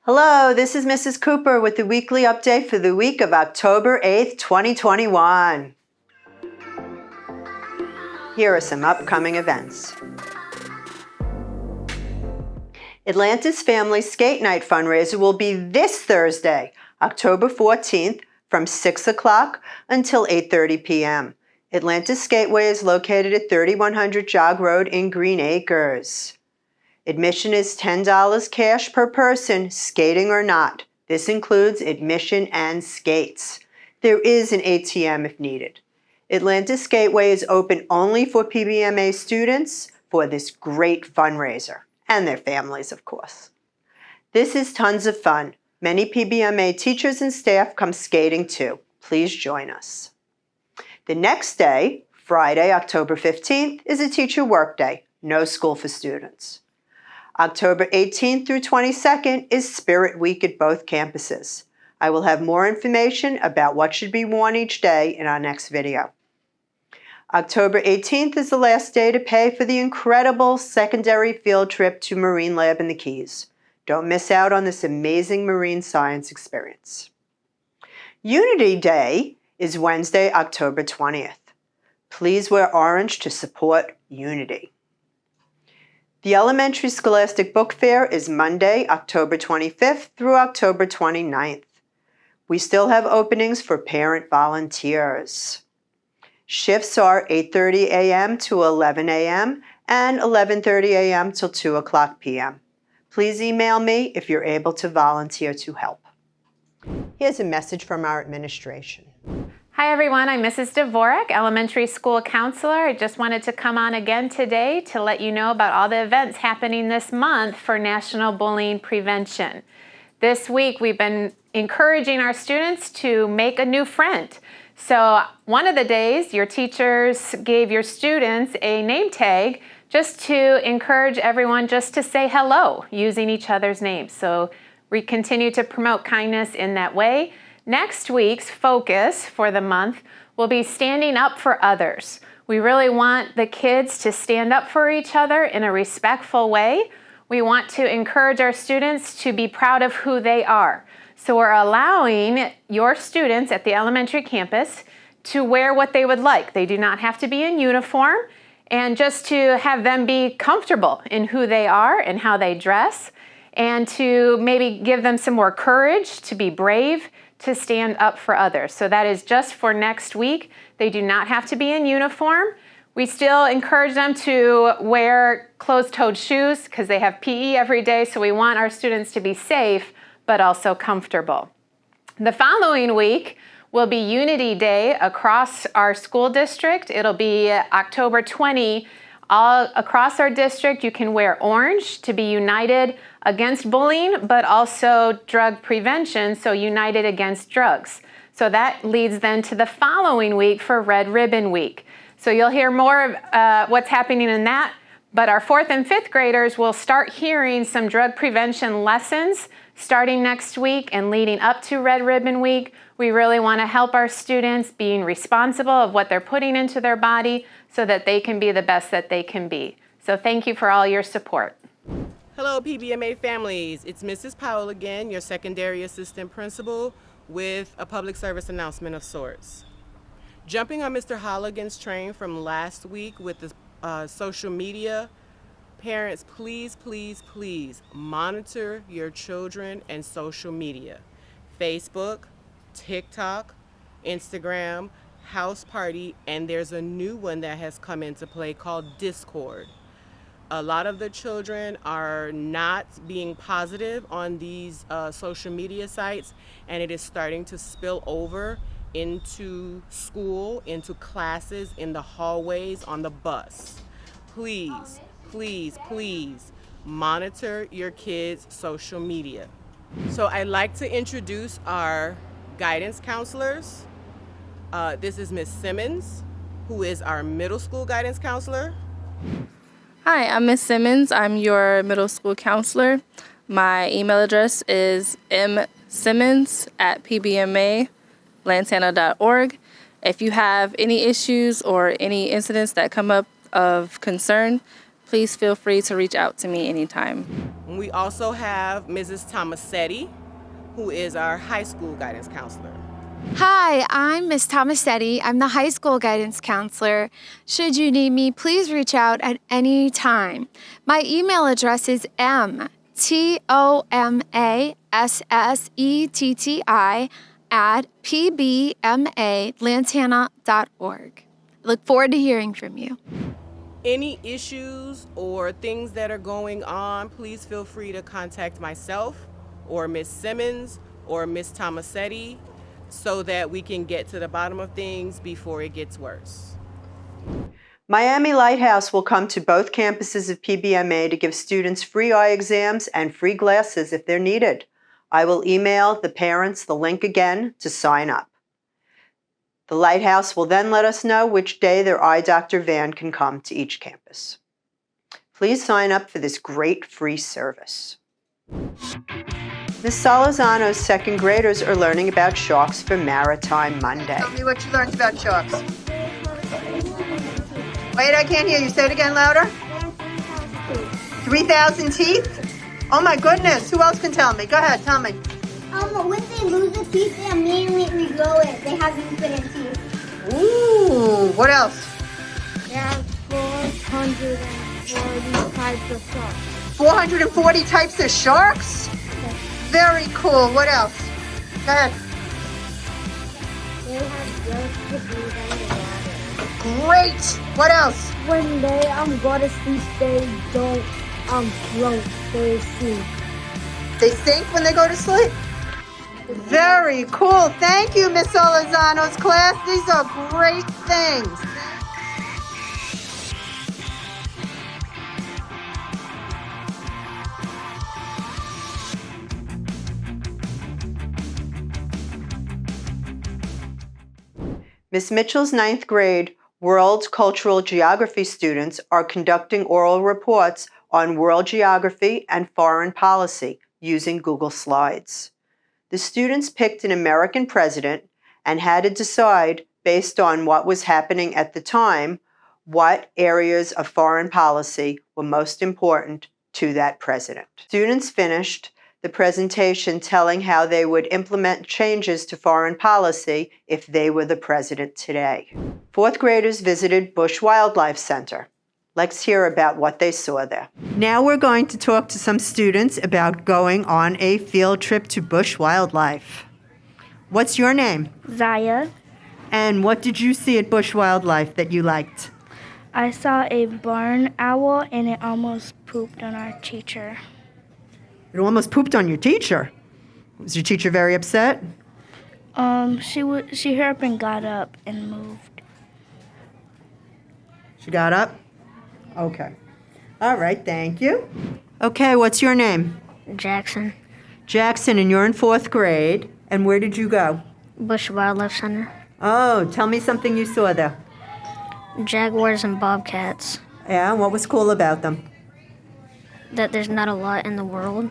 Hello, this is Mrs. Cooper with the weekly update for the week of October 8th, 2021. Here are some upcoming events. Atlantis Family Skate Night fundraiser will be this Thursday, October 14th, from 6 o'clock until 8:30 p.m. Atlantis Skateway is located at 3100 Jog Road in Green Acres. Admission is $10 cash per person, skating or not. This includes admission and skates. There is an ATM if needed. Atlantis Skateway is open only for PBMA students for this great fundraiser, and their families, of course. This is tons of fun. Many PBMA teachers and staff come skating too. Please join us. The next day, Friday, October 15th, is a teacher workday. No school for students. October 18th through 22nd is Spirit Week at both campuses. I will have more information about what should be worn each day in our next video. October 18th is the last day to pay for the incredible secondary field trip to Marine Lab in the Keys. Don't miss out on this amazing marine science experience. Unity Day is Wednesday, October 20th. Please wear orange to support unity. The Elementary Scholastic Book Fair is Monday, October 25th through October 29th. We still have openings for parent volunteers. Shifts are 8:30 a.m. to 11 a.m. and 11:30 a.m. till 2 o'clock p.m. Please email me if you're able to volunteer to help. Here's a message from our administration. Hi everyone, I'm Mrs. Dvorak, elementary school counselor. I just wanted to come on again today to let you know about all the events happening this month for National Bullying Prevention. This week we've been encouraging our students to make a new friend. So one of the days your teachers gave your students a name tag just to encourage everyone just to say hello using each other's names. So we continue to promote kindness in that way. Next week's focus for the month will be standing up for others. We really want the kids to stand up for each other in a respectful way. We want to encourage our students to be proud of who they are. So we're allowing your students at the elementary campus to wear what they would like. They do not have to be in uniform, and just to have them be comfortable in who they are and how they dress, and to maybe give them some more courage to be brave, to stand up for others. So that is just for next week. They do not have to be in uniform. We still encourage them to wear closed-toed shoes because they have PE every day, so we want our students to be safe but also comfortable. The following week will be Unity Day across our school district. It'll be October 20. All across our district, you can wear orange to be united against bullying, but also drug prevention, so united against drugs. So that leads then to the following week for Red Ribbon Week. So you'll hear more of what's happening in that, but our 4th and 5th graders will start hearing some drug prevention lessons starting next week and leading up to Red Ribbon Week. We really want to help our students being responsible of what they're putting into their body so that they can be the best that they can be. So thank you for all your support. Hello PBMA families, it's Mrs. Powell again, your secondary assistant principal with a public service announcement of sorts. Jumping on Mr. Holligan's train from last week with the social media, parents, please, please, please monitor your children and social media. Facebook, TikTok, Instagram, House Party, and there's a new one that has come into play called Discord. A lot of the children are not being positive on these social media sites, and it is starting to spill over into school, into classes, in the hallways, on the bus. Please, please, please monitor your kids' social media. So I'd like to introduce our guidance counselors. This is Miss Simmons, who is our middle school guidance counselor. Hi, I'm Miss Simmons. I'm your middle school counselor. My email address is msimmons@pbmalantana.org. If you have any issues or any incidents that come up of concern, please feel free to reach out to me anytime. We also have Mrs. Tomasetti, who is our high school guidance counselor. Hi, I'm Miss Tomasetti. I'm the high school guidance counselor. Should you need me, please reach out at any time. My email address is tomasetti@pbmalantana.org. I look forward to hearing from you. Any issues or things that are going on, please feel free to contact myself or Miss Simmons or Miss Tomasetti so that we can get to the bottom of things before it gets worse. Miami Lighthouse will come to both campuses of PBMA to give students free eye exams and free glasses if they're needed. I will email the parents the link again to sign up. The Lighthouse will then let us know which day their eye doctor van can come to each campus. Please sign up for this great free service. Ms. Salazano's second graders are learning about sharks for Maritime Monday. Tell me what you learned about sharks. Wait, I can't hear you. Say it again louder. 3,000 teeth? Oh my goodness. Who else can tell me? Go ahead, tell me. When they lose a teeth, they immediately regrow it. They have infinite teeth. Ooh, what else? There are 440 types of sharks. 440 types of sharks? Very cool. What else? Go ahead. They have just to breathe underwater. Great. What else? When they go to sleep, they don't float. They sink. They sink when they go to sleep? Very cool. Thank you, Miss Solazano's class. These are great things. Miss Mitchell's 9th grade World Cultural Geography students are conducting oral reports on world geography and foreign policy using Google Slides. The students picked an American president and had to decide, based on what was happening at the time, what areas of foreign policy were most important to that president. Students finished the presentation telling how they would implement changes to foreign policy if they were the president today. 4th graders visited Bush Wildlife Center. Let's hear about what they saw there. Now we're going to talk to some students about going on a field trip to Bush Wildlife. What's your name? Zaya. And what did you see at Bush Wildlife that you liked? I saw a barn owl and it almost pooped on our teacher. It almost pooped on your teacher. Was your teacher very upset? She hurt up and got up and moved. She got up? Okay. All right, thank you. Okay, what's your name? Jackson. Jackson, and you're in 4th grade. And where did you go? Bush Wildlife Center. Oh, tell me something you saw there. Jaguars and bobcats. Yeah, what was cool about them? That there's not a lot in the world.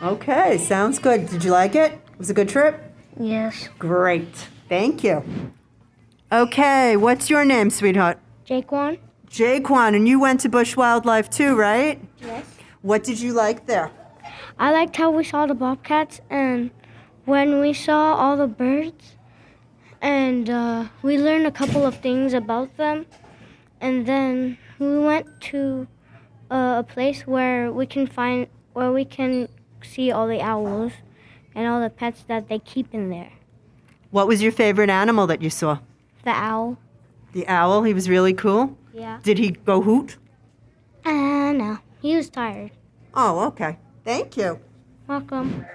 Okay, sounds good. Did you like it? Was it a good trip? Yes. Great. Thank you. Okay, what's your name, sweetheart? Jaquan. Jaquan, and you went to Bush Wildlife too, right? Yes. What did you like there? I liked how we saw the bobcats and when we saw all the birds and we learned a couple of things about them, and then we went to a place where we can see all the owls and all the pets that they keep in there. What was your favorite animal that you saw? The owl. The owl, he was really cool? Yeah. Did he go hoot? No, he was tired. Oh, okay. Thank you. Welcome.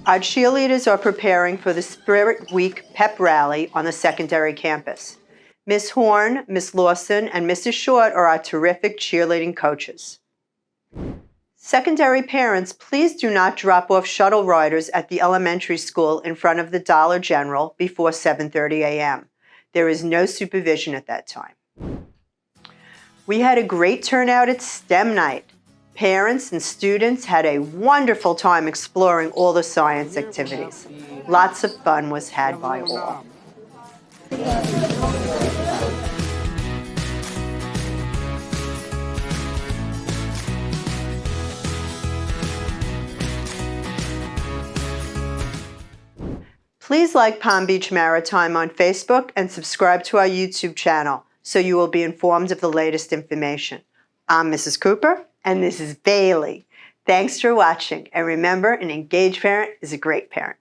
Our cheerleaders are preparing for the Spirit Week pep rally on the secondary campus. Miss Horn, Miss Lawson, and Mrs. Short are our terrific cheerleading coaches. Secondary parents, please do not drop off shuttle riders at the elementary school in front of the Dollar General before 7:30 a.m. There is no supervision at that time. We had a great turnout at STEM night. Parents and students had a wonderful time exploring all the science activities. Lots of fun was had by all. Please like Palm Beach Maritime on Facebook and subscribe to our YouTube channel so you will be informed of the latest information. I'm Mrs. Cooper, and this is Bailey. Thanks for watching, and remember, an engaged parent is a great parent.